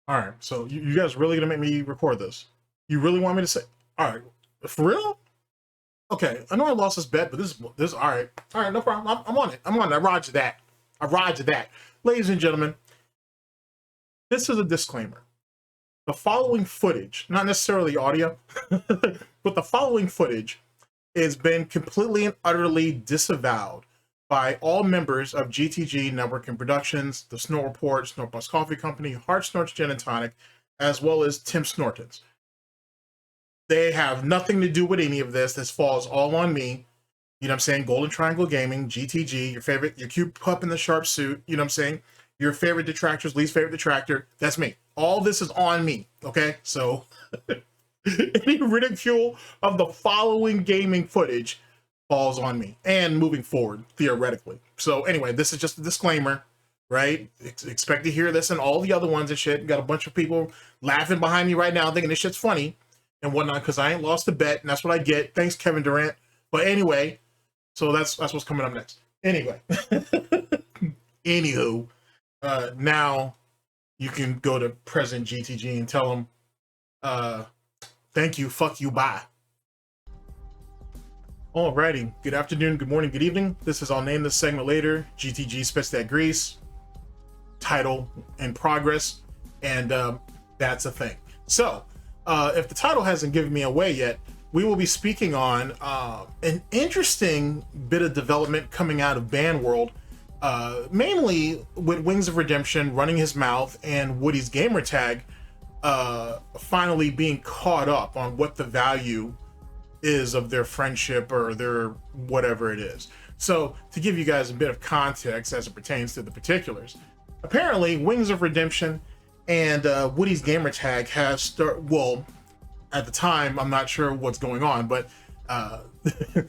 All right, so you guys really gonna make me record this? You really want me to say? All right, for real? Okay, I know I lost this bet, but this all right. All right, no problem. I'm on it. I'm on it. I roger that. I roger that. Ladies and gentlemen, this is a disclaimer. The following footage, not necessarily audio, but the following footage has been completely and utterly disavowed by all members of GTG Networking Productions, the Snort Report, SnortBucks Coffee Company, Hard Snorts Gin and Tonic, as well as Tim Snortons. They have nothing to do with any of this. This falls all on me. You know what I'm saying? Golden Triangle Gaming, GTG, your cute pup in the sharp suit, you know what I'm saying? Your favorite detractors, least favorite detractor, that's me. All this is on me, okay? So any ridicule of the following gaming footage falls on me, and moving forward, theoretically. So anyway, this is just a disclaimer, right? Expect to hear this and all the other ones and shit. Got a bunch of people laughing behind me right now thinking this shit's funny and whatnot because I ain't lost a bet, and that's what I get. Thanks, Kevin Durant. But anyway, so that's what's coming up next. Anyway, anywho, now you can go to President GTG and tell him, thank you, fuck you, bye. Alrighty, good afternoon, good morning, good evening. This is, I'll name this segment later, GTG Spits That Grease, title in progress, and that's a thing. So, if the title hasn't given me away yet, we will be speaking on an interesting bit of development coming out of Ban World, mainly with Wings of Redemption running his mouth and Woody's gamertag finally being caught up on what the value is of their friendship or their whatever it is. So to give you guys a bit of context as it pertains to the particulars, apparently Wings of Redemption and Woody's gamertag has well, at the time, I'm not sure what's going on, but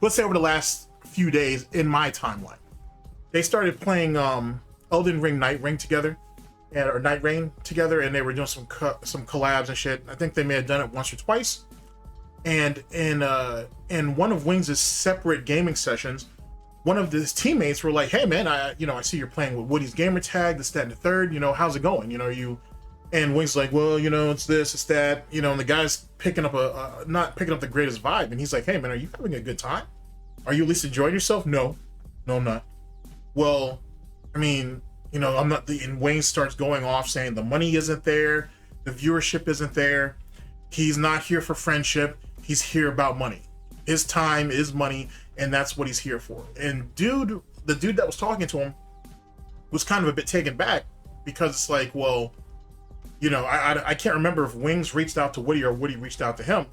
let's say over the last few days in my timeline, they started playing Elden Ring Night Ring together, or Night Rain together, and they were doing some collabs and shit. I think they may have done it once or twice. And in one of Wings' separate gaming sessions, one of his teammates were like, "Hey man, I see you're playing with Woody's gamertag, this, that, and the third. How's it going? And Wings like, well, it's this, it's that, and the guy's picking up not picking up the greatest vibe, and he's like, "Hey man, are you having a good time? Are you at least enjoying yourself?" No, I'm not. Well, I mean, I'm not. And Wayne starts going off saying the money isn't there, the viewership isn't there. He's not here for friendship. He's here about money. His time is money, and that's what he's here for. And the dude that was talking to him was kind of a bit taken back because it's like, well, I can't remember if Wings reached out to Woody or Woody reached out to him,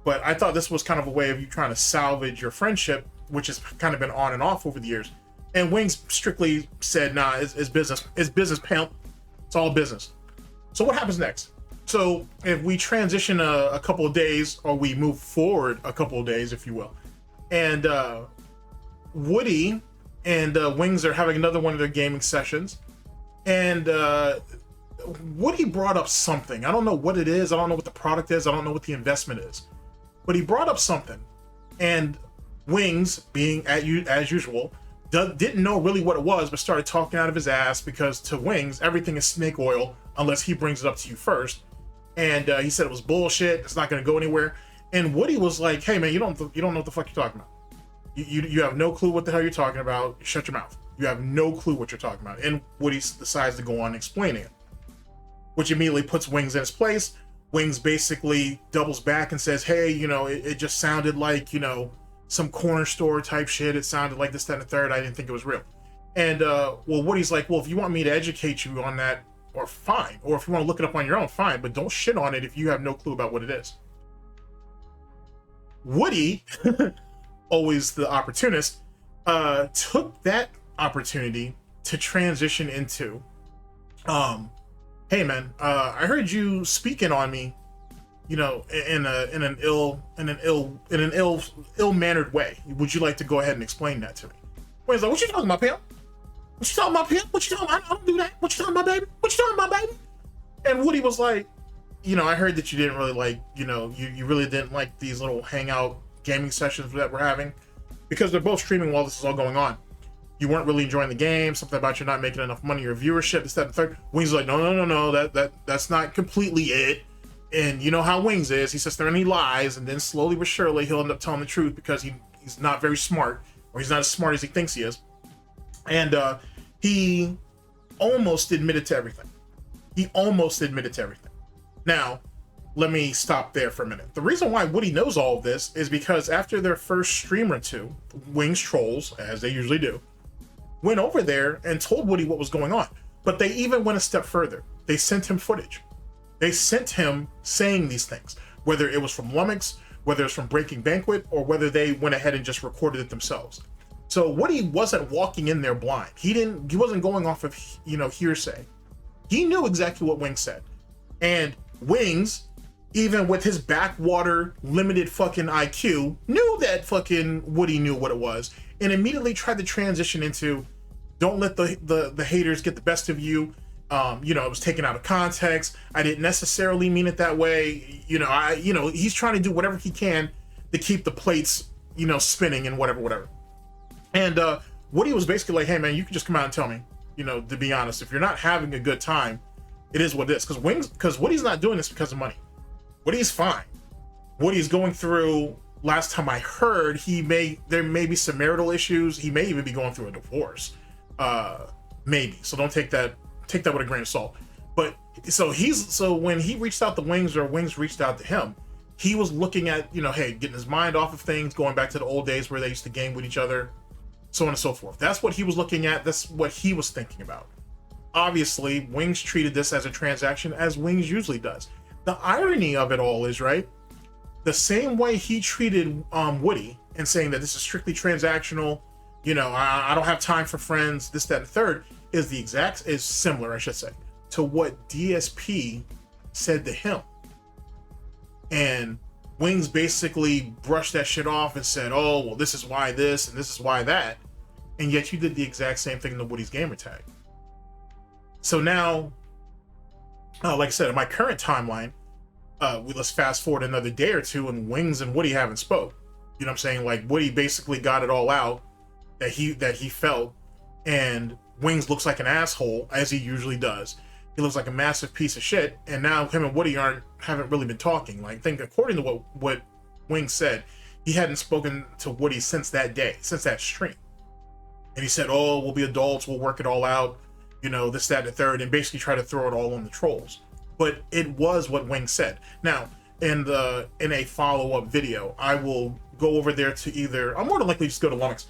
but I thought this was kind of a way of you trying to salvage your friendship, which has kind of been on and off over the years. And Wings strictly said, nah, it's business. It's business, pimp. It's all business. So what happens next? So if we transition a couple of days, or we move forward a couple of days, if you will, and Woody and Wings are having another one of their gaming sessions, and Woody brought up something. I don't know what it is. I don't know what the product is. I don't know what the investment is. But he brought up something, and Wings, being as usual, didn't know really what it was, but started talking out of his ass because to Wings, everything is snake oil unless he brings it up to you first. And he said it was bullshit. It's not going to go anywhere. And Woody was like, "Hey man, you don't know what the fuck you're talking about. You have no clue what the hell you're talking about. Shut your mouth. You have no clue what you're talking about." And Woody decides to go on explaining it, which immediately puts Wings in his place. Wings basically doubles back and says, "Hey, it just sounded like, some corner store type shit. It sounded like this, that, and the third. I didn't think it was real." And well, Woody's like, "Well, if you want me to educate you on that, or fine. Or if you want to look it up on your own, fine. But don't shit on it if you have no clue about what it is." Woody, always the opportunist, took that opportunity to transition into, "Hey man, I heard you speaking on me, in an ill-mannered way. Would you like to go ahead and explain that to me?" Wayne's like, "What you talking about, pimp? What you talking about, pimp? What you talking about? I don't do that. What you talking about, baby? What you talking about, baby?" And Woody was like, "I heard that you didn't really like, you really didn't like these little hangout gaming sessions that we're having, because they're both streaming while this is all going on. you weren't really enjoying the game, something about you not making enough money, your viewership, this, that, and third. Wings is like, no, that's not completely it. And you know how Wings is. He sits there and he lies, and then slowly but surely he'll end up telling the truth because he's not very smart, or he's not as smart as he thinks he is. And he almost admitted to everything. He almost admitted to everything. Now, let me stop there for a minute. The reason why Woody knows all of this is because after their first stream or two, Wings trolls, as they usually do, went over there and told Woody what was going on. But they even went a step further. They sent him footage. They sent him saying these things, whether it was from Lummox, whether it's from Breaking Banquet, or whether they went ahead and just recorded it themselves. So Woody wasn't walking in there blind. He wasn't going off of, hearsay. He knew exactly what Wings said. And Wings, even with his backwater limited fucking IQ, knew that fucking Woody knew what it was, and immediately tried to transition into, don't let the haters get the best of you. It was taken out of context. I didn't necessarily mean it that way. He's trying to do whatever he can to keep the plates, spinning and whatever. And Woody was basically like, hey man, you can just come out and tell me, to be honest, if you're not having a good time, it is what it is. Because Woody's not doing this because of money. Woody's fine. Woody's going through, last time I heard, there may be some marital issues. He may even be going through a divorce. Maybe. So don't take that with a grain of salt. But so when he reached out to Wings, or Wings reached out to him, he was looking at, getting his mind off of things, going back to the old days where they used to game with each other, so on and so forth. That's what he was looking at. That's what he was thinking about. Obviously, Wings treated this as a transaction, as Wings usually does. The irony of it all is, right, the same way he treated Woody and saying that this is strictly transactional, I don't have time for friends, this, that, and the third, is similar, I should say, to what DSP said to him. And Wings basically brushed that shit off and said, oh, well, this is why this and this is why that. And yet you did the exact same thing in the Woody's gamer tag. So now, like I said, in my current timeline, let's fast forward another day or two, and Wings and Woody haven't spoke. You know what I'm saying? Like, Woody basically got it all out that he felt, and Wings looks like an asshole, as he usually does. He looks like a massive piece of shit, and now him and Woody haven't really been talking. Like, I think according to what Wings said, he hadn't spoken to Woody since that day, since that stream. And he said, oh, we'll be adults, we'll work it all out, this, that, and the third, and basically try to throw it all on the trolls. But it was what Wings said. Now, in a follow-up video, I will go over there to either, I'm more than likely just go to Lummox.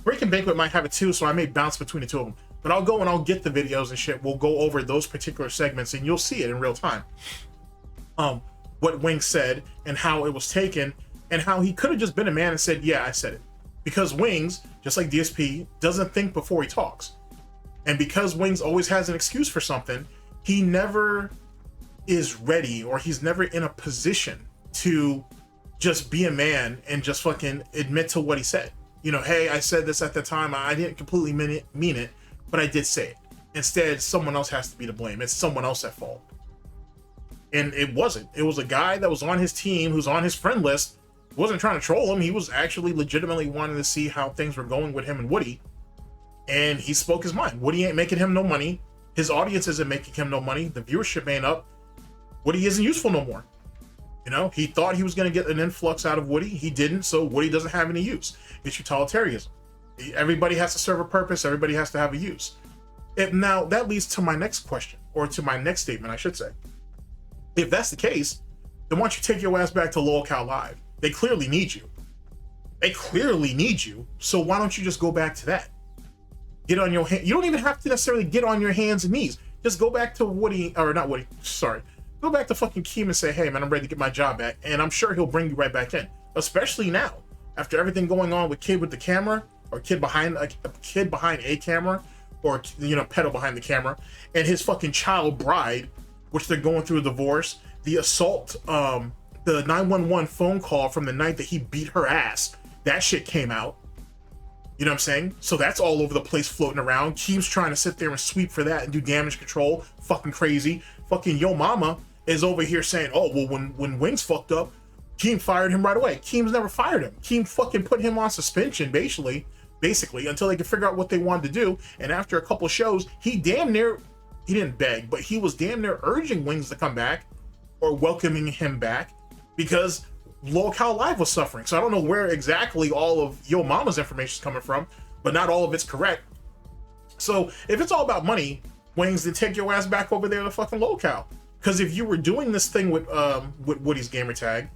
Breaking Banquet might have it too, so I may bounce between the two of them. But I'll go and I'll get the videos and shit. We'll go over those particular segments, and you'll see it in real time. What Wings said and how it was taken, and how he could have just been a man and said, yeah, I said it. Because Wings, just like DSP, doesn't think before he talks. And because Wings always has an excuse for something, he never is ready, or he's never in a position to just be a man and just fucking admit to what he said. Hey, I said this at the time, I didn't completely mean it, but I did say it. Instead, someone else has to be to blame. It's someone else at fault. And it wasn't. It was a guy that was on his team, who's on his friend list, wasn't trying to troll him. He was actually legitimately wanting to see how things were going with him and Woody. And he spoke his mind. Woody ain't making him no money. His audience isn't making him no money. The viewership ain't up. Woody isn't useful no more. He thought he was going to get an influx out of Woody. He didn't, so Woody doesn't have any use. It's utilitarianism. Everybody has to serve a purpose. Everybody has to have a use. Now, that leads to my next question, or to my next statement, I should say. If that's the case, then why don't you take your ass back to LolCal Live? They clearly need you. So why don't you just go back to that? Get on your hand. You don't even have to necessarily get on your hands and knees. Just go back to Woody, or not Woody, sorry. Go back to fucking Keem and say, hey man, I'm ready to get my job back. And I'm sure he'll bring you right back in. Especially now, after everything going on with Kid with the camera, or Kid behind a camera, or pedo behind the camera, and his fucking child bride, which they're going through a divorce, the assault, the 911 phone call from the night that he beat her ass, that shit came out. You know what I'm saying? So that's all over the place floating around. Keem's trying to sit there and sweep for that and do damage control. Fucking crazy. Fucking Yo Mama is over here saying, oh, well, when Wings fucked up, Keem fired him right away. Keem's never fired him. Keem fucking put him on suspension, basically, basically, until they could figure out what they wanted to do. And after a couple shows, he didn't beg, but he was damn near urging Wings to come back or welcoming him back because Locale Live was suffering. So I don't know where exactly all of Yo Mama's information is coming from, but not all of it's correct. So if it's all about money, Wings, then take your ass back over there to fucking Locale. Because if you were doing this thing with Woody's gamertag,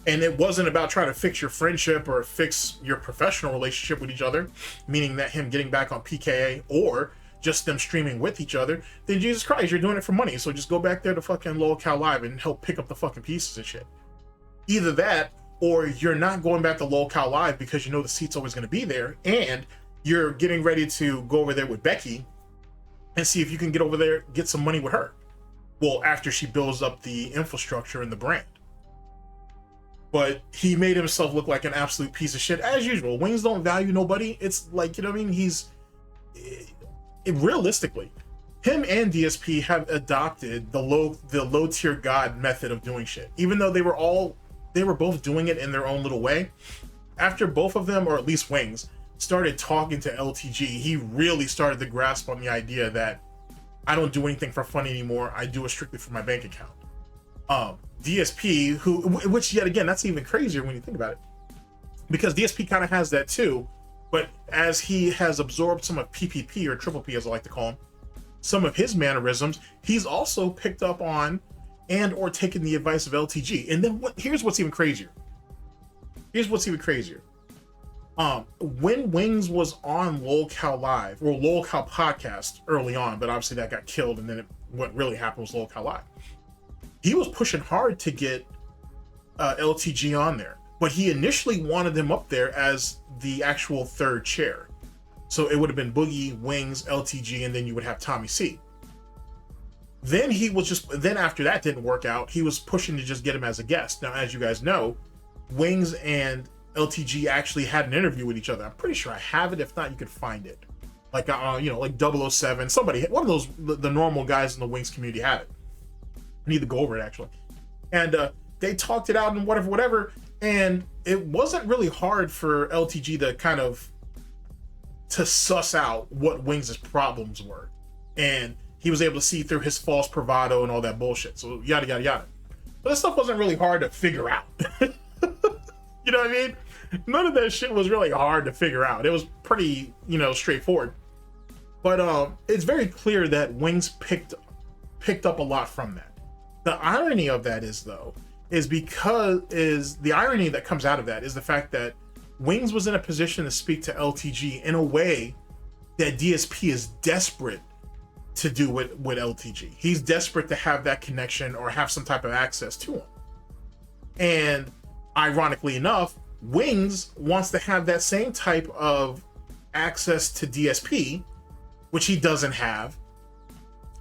and it wasn't about trying to fix your friendship or fix your professional relationship with each other, meaning that him getting back on PKA or just them streaming with each other, then Jesus Christ, you're doing it for money. So just go back there to fucking Locale Live and help pick up the fucking pieces and shit. Either that, or you're not going back to Locale Live because you know the seat's always going to be there, and you're getting ready to go over there with Becky and see if you can get over there, get some money with her. Well, after she builds up the infrastructure and the brand. But he made himself look like an absolute piece of shit, as usual. Wings don't value nobody. It's like, you know what I mean? Realistically, him and DSP have adopted the low tier god method of doing shit. Even though they were both doing it in their own little way. After both of them, or at least Wings, started talking to LTG, he really started to grasp on the idea that I don't do anything for fun anymore. I do it strictly for my bank account. DSP, which yet again, that's even crazier when you think about it, because DSP kind of has that too, but as he has absorbed some of PPP, or Triple P as I like to call him, some of his mannerisms, he's also picked up on and or taken the advice of LTG. And then here's what's even crazier. When Wings was on Locale Live, or Locale Podcast early on, but obviously that got killed, and then what really happened was Locale Live. He was pushing hard to get LTG on there, but he initially wanted him up there as the actual third chair. So it would have been Boogie, Wings, LTG, and then you would have Tommy C. Then after that didn't work out, he was pushing to just get him as a guest. Now, as you guys know, Wings and LTG actually had an interview with each other. I'm pretty sure I have it. If not, you could find it. Like, like 007, somebody, one of those, the normal guys in the Wings community had it. I need to go over it actually. And they talked it out and whatever. And it wasn't really hard for LTG to suss out what Wings' problems were. And he was able to see through his false bravado and all that bullshit. So yada, yada, yada. But this stuff wasn't really hard to figure out. You know what I mean? None of that shit was really hard to figure out. It was pretty, straightforward. But it's very clear that Wings picked up a lot from that. The irony of that is the irony that comes out of that is the fact that Wings was in a position to speak to LTG in a way that DSP is desperate to do with LTG. He's desperate to have that connection or have some type of access to him. And ironically enough, Wings wants to have that same type of access to DSP, which he doesn't have.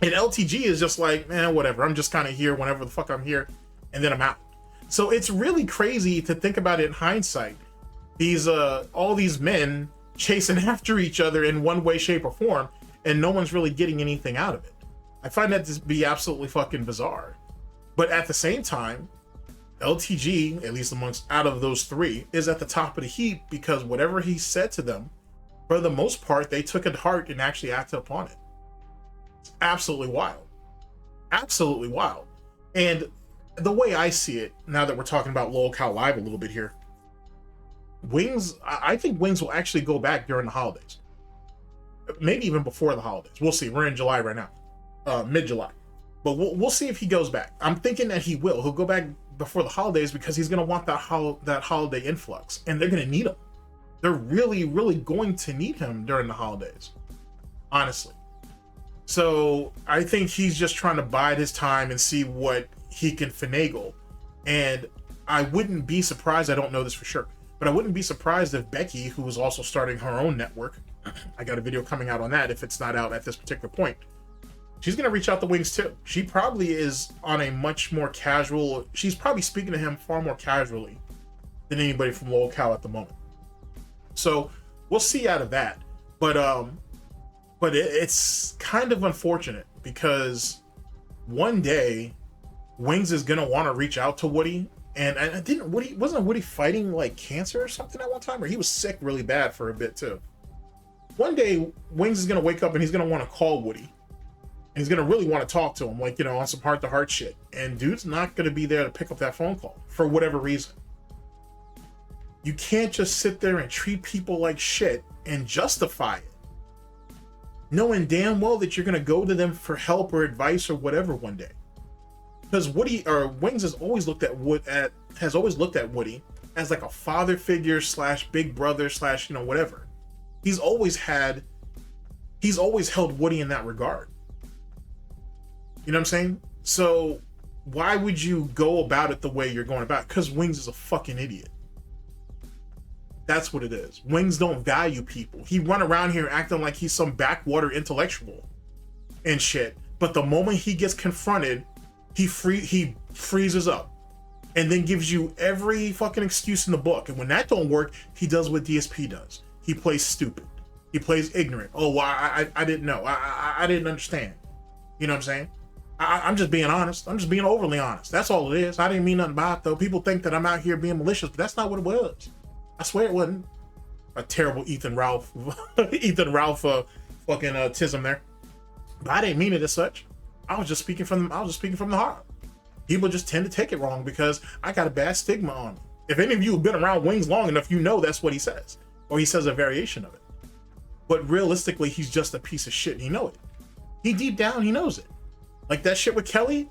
And LTG is just like, man, whatever. I'm just kind of here whenever the fuck I'm here, and then I'm out. So it's really crazy to think about it in hindsight. These all these men chasing after each other in one way, shape, or form, and no one's really getting anything out of it. I find that to be absolutely fucking bizarre. But at the same time, LTG, at least out of those three, is at the top of the heap because whatever he said to them, for the most part, they took it to heart and actually acted upon it. It's absolutely wild. Absolutely wild. And the way I see it, now that we're talking about Locale Live a little bit here, I think Wings will actually go back during the holidays. Maybe even before the holidays. We'll see. We're in July right now. Mid-July. But we'll see if he goes back. I'm thinking that he will. He'll go back before the holidays because he's going to want that holiday influx. And they're going to need him. They're really, really going to need him during the holidays. Honestly. So I think he's just trying to bide his time and see what he can finagle. And I wouldn't be surprised, I don't know this for sure, but I wouldn't be surprised if Becky, who is also starting her own network, I got a video coming out on that if it's not out at this particular point, she's going to reach out to Wings too. She probably is on a much more casual, she's probably speaking to him far more casually than anybody from Locale at the moment. So we'll see out of that. But it's kind of unfortunate because one day Wings is going to want to reach out to Woody. And wasn't Woody fighting like cancer or something at one time? Or he was sick really bad for a bit too. one day Wings is gonna wake up and he's gonna want to call Woody, and he's gonna really want to talk to him, like, you know, on some heart to heart shit. And dude's not gonna be there to pick up that phone call for whatever reason. You can't just sit there and treat people like shit and justify it, knowing damn well that you're gonna go to them for help or advice or whatever one day. Because Woody or Wings has always looked at Woody as like a father figure / big brother / you know, whatever. He's always held Woody in that regard. You know what I'm saying? So why would you go about it the way you're going about it? Because Wings is a fucking idiot. That's what it is. Wings don't value people. He run around here acting like he's some backwater intellectual and shit. But the moment he gets confronted, he freezes up and then gives you every fucking excuse in the book. And when that don't work, he does what DSP does. He plays stupid. He plays ignorant. Oh, well, I didn't know. I didn't understand. You know what I'm saying? I'm just being honest. I'm just being overly honest. That's all it is. I didn't mean nothing by it, though. People think that I'm out here being malicious, but that's not what it was. I swear it wasn't. A terrible Ethan Ralph fucking tism there. But I didn't mean it as such. I was just speaking from the heart. People just tend to take it wrong because I got a bad stigma on me. If any of you have been around Wings long enough, you know that's what he says. Or he says a variation of it. But realistically, he's just a piece of shit and he knows it. He deep down, he knows it. Like that shit with Kelly,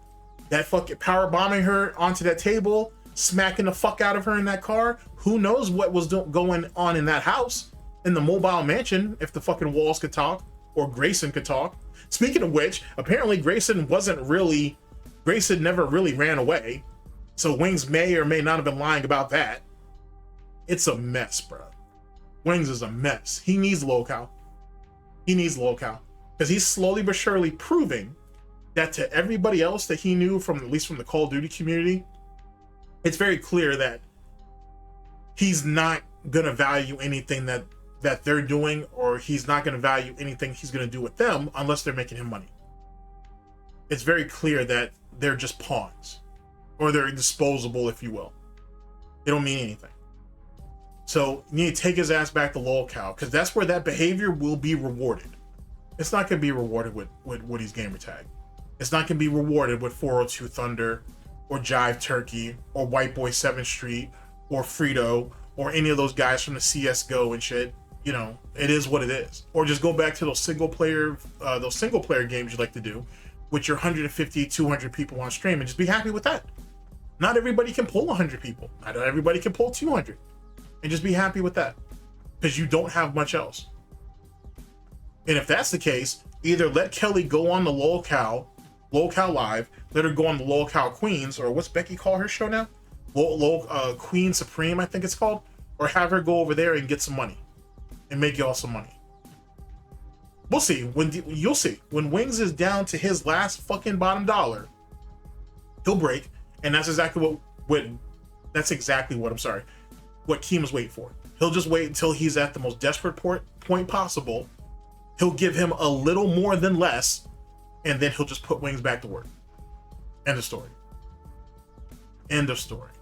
that fucking power bombing her onto that table, smacking the fuck out of her in that car. Who knows what was going on in that house, in the mobile mansion, if the fucking walls could talk, or Grayson could talk. Speaking of which, apparently Grayson never really ran away. So Wings may or may not have been lying about that. It's a mess, bro. Wings is a mess. He needs locale. Because he's slowly but surely proving that to everybody else that he knew from, at least from the Call of Duty community, it's very clear that he's not gonna value anything that they're doing, or he's not gonna value anything he's gonna do with them unless they're making him money. It's very clear that they're just pawns, or they're disposable, if you will. They don't mean anything. So you need to take his ass back to locale, because that's where that behavior will be rewarded. It's not gonna be rewarded with Woody's gamer tag. It's not gonna be rewarded with 402 Thunder, or Jive Turkey, or White Boy 7th Street, or Frito, or any of those guys from the CSGO and shit. You know, it is what it is. Or just go back to those single player games you like to do with your 150, 200 people on stream and just be happy with that. Not everybody can pull 100 people. Not everybody can pull 200. And just be happy with that. Because you don't have much else. And if that's the case, either let Kelly go on the locale live, let her go on the locale Queens, or what's Becky call her show now? Queen Supreme, I think it's called. Or have her go over there and get some money. And make y'all some money. We'll see. You'll see. When Wings is down to his last fucking bottom dollar, he'll break. And that's exactly what Keem's waiting for. He'll just wait until he's at the most desperate point possible. He'll give him a little more than less, and then he'll just put Wings back to work. End of story. End of story.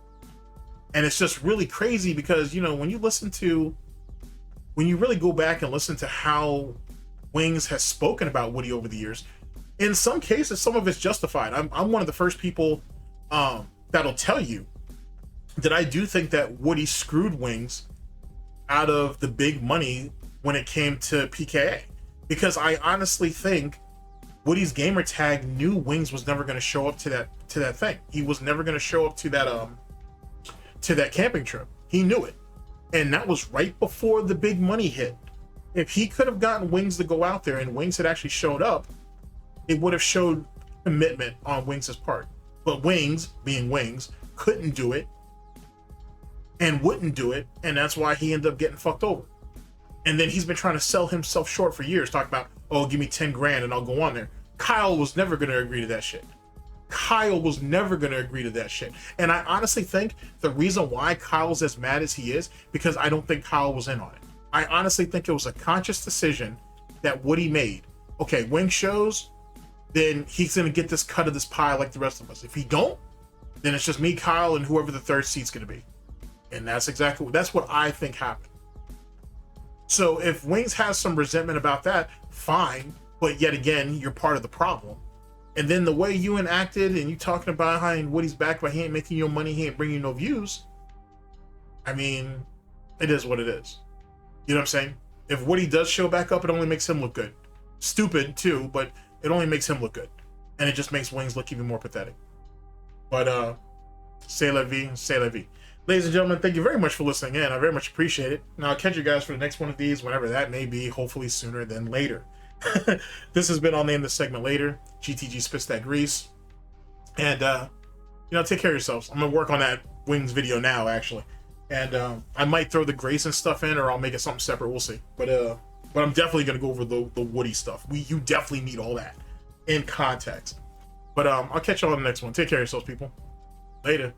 And it's just really crazy because, you know, when you really go back and listen to how Wings has spoken about Woody over the years, in some cases, some of it's justified. I'm one of the first people that'll tell you that I do think that Woody screwed Wings out of the big money when it came to PKA. Because I honestly think Woody's gamer tag knew Wings was never going to show up to that thing. He was never going to show up to that camping trip. He knew it. And that was right before the big money hit. If he could have gotten Wings to go out there and Wings had actually showed up, it would have showed commitment on Wings' part. But Wings, being Wings, couldn't do it and wouldn't do it, and that's why he ended up getting fucked over. And then he's been trying to sell himself short for years, talking about, oh, give me 10 grand and I'll go on there. Kyle was never going to agree to that shit. And I honestly think the reason why Kyle's as mad as he is, because I don't think Kyle was in on it. I honestly think it was a conscious decision that Woody made. Okay, Wing shows, then he's going to get this cut of this pie like the rest of us. If he don't, then it's just me, Kyle, and whoever the third seat's going to be. And that's what I think happened. So if Wings has some resentment about that, fine. But yet again, you're part of the problem. And then the way you enacted and you talking about behind Woody's back, but he ain't making you money, he ain't bringing you no views. I mean, it is what it is. You know what I'm saying? If Woody does show back up, it only makes him look good. Stupid too, but it only makes him look good. And it just makes Wings look even more pathetic. But c'est la vie, c'est la vie. Ladies and gentlemen, thank you very much for listening in. I very much appreciate it. And I'll catch you guys for the next one of these, whenever that may be, hopefully sooner than later. This has been, I'll name this segment later. GTG spits that grease. And, you know, take care of yourselves. I'm going to work on that Wings video now, actually. And I might throw the Grace and stuff in, or I'll make it something separate. We'll see. But I'm definitely going to go over the Woody stuff. You definitely need all that in context. But I'll catch y'all on the next one. Take care of yourselves, people. Later.